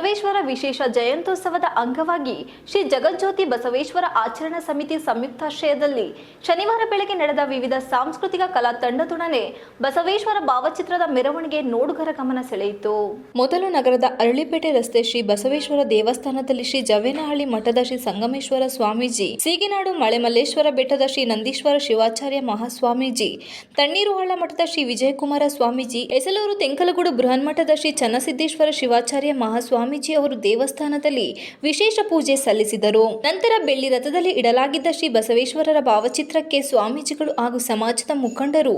ಬಸವೇಶ್ವರ ವಿಶೇಷ ಜಯಂತ್ಯೋತ್ಸವದ ಅಂಗವಾಗಿ ಶ್ರೀ ಜಗಜ್ಯೋತಿ ಬಸವೇಶ್ವರ ಆಚರಣಾ ಸಮಿತಿ ಸಂಯುಕ್ತಾಶ್ರಯದಲ್ಲಿ ಶನಿವಾರ ಬೆಳಗ್ಗೆ ನಡೆದ ವಿವಿಧ ಸಾಂಸ್ಕೃತಿಕ ಕಲಾ ತಂಡದೊಡನೆ ಬಸವೇಶ್ವರ ಭಾವಚಿತ್ರದ ಮೆರವಣಿಗೆ ನೋಡುಗರ ಗಮನ ಸೆಳೆಯಿತು. ಮೊದಲು ನಗರದ ಅರಳಿಪೇಟೆ ರಸ್ತೆ ಶ್ರೀ ಬಸವೇಶ್ವರ ದೇವಸ್ಥಾನದಲ್ಲಿ ಶ್ರೀ ಜವೇನಹಳ್ಳಿ ಮಠದ ಶ್ರೀ ಸಂಗಮೇಶ್ವರ ಸ್ವಾಮೀಜಿ, ಸೀಗಿನಾಡು ಮಳೆಮಲ್ಲೇಶ್ವರ ಬೆಟ್ಟದ ಶ್ರೀ ನಂದೀಶ್ವರ ಶಿವಾಚಾರ್ಯ ಮಹಾಸ್ವಾಮೀಜಿ, ತಣ್ಣೀರುಹಳ್ಳ ಮಠದ ಶ್ರೀ ವಿಜಯಕುಮಾರ ಸ್ವಾಮೀಜಿ, ಎಸಲೂರು ತೆಂಕಲಗೂಡು ಬೃಹನ್ಮಠದ ಶ್ರೀ ಚನ್ನಸಿದ್ದೇಶ್ವರ ಶಿವಾಚಾರ್ಯ ಮಹಾಸ್ವಾಮೀಜಿ ಅವರು ದೇವಸ್ಥಾನದಲ್ಲಿ ವಿಶೇಷ ಪೂಜೆ ಸಲ್ಲಿಸಿದರು. ನಂತರ ಬೆಳ್ಳಿ ರಥದಲ್ಲಿ ಇಡಲಾಗಿದ್ದ ಶ್ರೀ ಬಸವೇಶ್ವರರ ಭಾವಚಿತ್ರಕ್ಕೆ ಸ್ವಾಮೀಜಿಗಳು ಹಾಗೂ ಸಮಾಜದ ಮುಖಂಡರು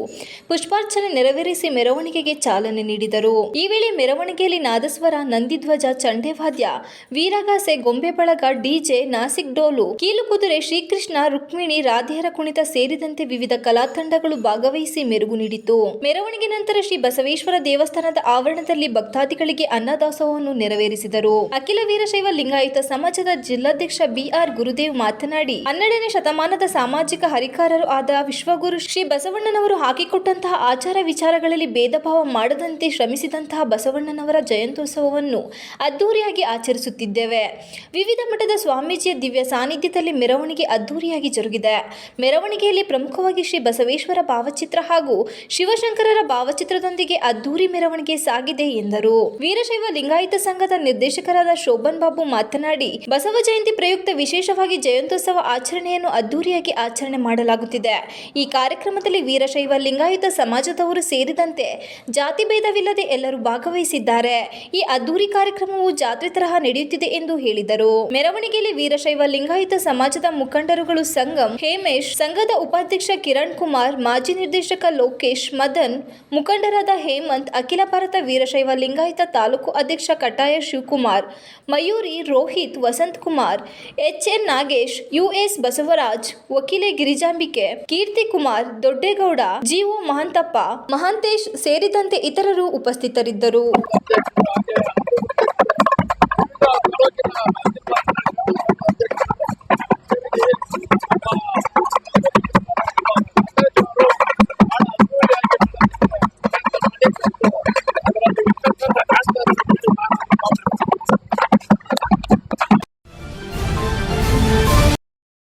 ಪುಷ್ಪಾರ್ಚನೆ ನೆರವೇರಿಸಿ ಮೆರವಣಿಗೆಗೆ ಚಾಲನೆ ನೀಡಿದರು. ಈ ವೇಳೆ ಮೆರವಣಿಗೆಯಲ್ಲಿ ನಾದಸ್ವರ, ನಂದಿಧ್ವಜ, ಚಂಡೆವಾದ್ಯ, ವೀರಗಾಸೆ, ಗೊಂಬೆ ಬಳಗ, ಡಿಜೆ, ನಾಸಿಕ್ ಡೋಲು, ಕೀಲುಕುದುರೆ, ಶ್ರೀಕೃಷ್ಣ, ರುಕ್ಮಿಣಿ, ರಾಧೆಯರ ಕುಣಿತ ಸೇರಿದಂತೆ ವಿವಿಧ ಕಲಾ ತಂಡಗಳು ಭಾಗವಹಿಸಿ ಮೆರುಗು ನೀಡಿತು. ಮೆರವಣಿಗೆ ನಂತರ ಶ್ರೀ ಬಸವೇಶ್ವರ ದೇವಸ್ಥಾನದ ಆವರಣದಲ್ಲಿ ಭಕ್ತಾದಿಗಳಿಗೆ ಅನ್ನದಾಸೋಹವನ್ನು ನೆರವೇರಿಸಿದರು. ಅಖಿಲ ವೀರಶೈವ ಲಿಂಗಾಯತ ಸಮಾಜದ ಜಿಲ್ಲಾಧ್ಯಕ್ಷ ಬಿಆರ್ ಗುರುದೇವ್ ಮಾತನಾಡಿ, 12ನೇ ಶತಮಾನದ ಸಾಮಾಜಿಕ ಹರಿಕಾರರು ಆದ ವಿಶ್ವಗುರು ಶ್ರೀ ಬಸವಣ್ಣನವರು ಹಾಕಿಕೊಟ್ಟಂತಹ ಆಚಾರ ವಿಚಾರಗಳಲ್ಲಿ ಭೇದ ಭಾವ ಮಾಡದಂತೆ ಶ್ರಮಿಸಿದಂತಹ ಬಸವಣ್ಣನವರ ಜಯಂತ್ಯೋತ್ಸವವನ್ನು ಅದ್ದೂರಿಯಾಗಿ ಆಚರಿಸುತ್ತಿದ್ದೇವೆ. ವಿವಿಧ ಮಠದ ಸ್ವಾಮೀಜಿಯ ದಿವ್ಯ ಸಾನ್ನಿಧ್ಯದಲ್ಲಿ ಮೆರವಣಿಗೆ ಅದ್ದೂರಿಯಾಗಿ ಜರುಗಿದೆ. ಮೆರವಣಿಗೆಯಲ್ಲಿ ಪ್ರಮುಖವಾಗಿ ಶ್ರೀ ಬಸವೇಶ್ವರ ಭಾವಚಿತ್ರ ಹಾಗೂ ಶಿವಶಂಕರರ ಭಾವಚಿತ್ರದೊಂದಿಗೆ ಅದ್ದೂರಿ ಮೆರವಣಿಗೆ ಸಾಗಿದೆ ಎಂದರು. ವೀರಶೈವ ಲಿಂಗಾಯತ ಸಂಘದ ನಿರ್ದೇಶಕರಾದ ಶೋಭನ್ ಬಾಬು ಮಾತನಾಡಿ, ಬಸವ ಜಯಂತಿ ಪ್ರಯುಕ್ತ ವಿಶೇಷವಾಗಿ ಜಯಂತ್ಯೋತ್ಸವ ಆಚರಣೆಯನ್ನು ಅದ್ದೂರಿಯಾಗಿ ಆಚರಣೆ ಮಾಡಲಾಗುತ್ತಿದೆ. ಈ ಕಾರ್ಯಕ್ರಮದಲ್ಲಿ ವೀರಶೈವ ಲಿಂಗಾಯತ ಸಮಾಜದವರು ಸೇರಿದಂತೆ ಜಾತಿ ಭೇದವಿಲ್ಲದೆ ಎಲ್ಲರೂ ಭಾಗವಹಿಸಿದ್ದಾರೆ. ಈ ಅದ್ದೂರಿ ಕಾರ್ಯಕ್ರಮವು ಜಾತ್ರೆ ತರಹ ನಡೆಯುತ್ತಿದೆ ಎಂದು ಹೇಳಿದರು. ಮೆರವಣಿಗೆಯಲ್ಲಿ ವೀರಶೈವ ಲಿಂಗಾಯತ ಸಮಾಜದ ಮುಖಂಡರುಗಳು ಸಂಗಮ್, ಹೇಮೇಶ್, ಸಂಘದ ಉಪಾಧ್ಯಕ್ಷ ಕಿರಣ್ ಕುಮಾರ್, ಮಾಜಿ ನಿರ್ದೇಶಕ ಲೋಕೇಶ್, ಮದನ್, ಮುಖಂಡರಾದ ಹೇಮಂತ್, ಅಖಿಲ ಭಾರತ ವೀರಶೈವ ಲಿಂಗಾಯತ ತಾಲೂಕು ಅಧ್ಯಕ್ಷ ಕಟಾಯ ಶಿವಕುಮಾರ್, ಮಯೂರಿ, ರೋಹಿತ್, ವಸಂತ್ ಕುಮಾರ್, ಎಚ್ಎನ್ ನಾಗೇಶ್, ಯುಎಸ್ ಬಸವರಾಜ್, ವಕೀಲೆ ಗಿರಿಜಾಂಬಿಕೆ, ಕೀರ್ತಿ ಕುಮಾರ್, ದೊಡ್ಡೇಗೌಡ, ಜಿಒ ಮಹಂತಪ್ಪ, ಮಹಾಂತೇಶ್ ಸೇರಿದಂತೆ ಇತರರು ಉಪಸ್ಥಿತರಿದ್ದರು.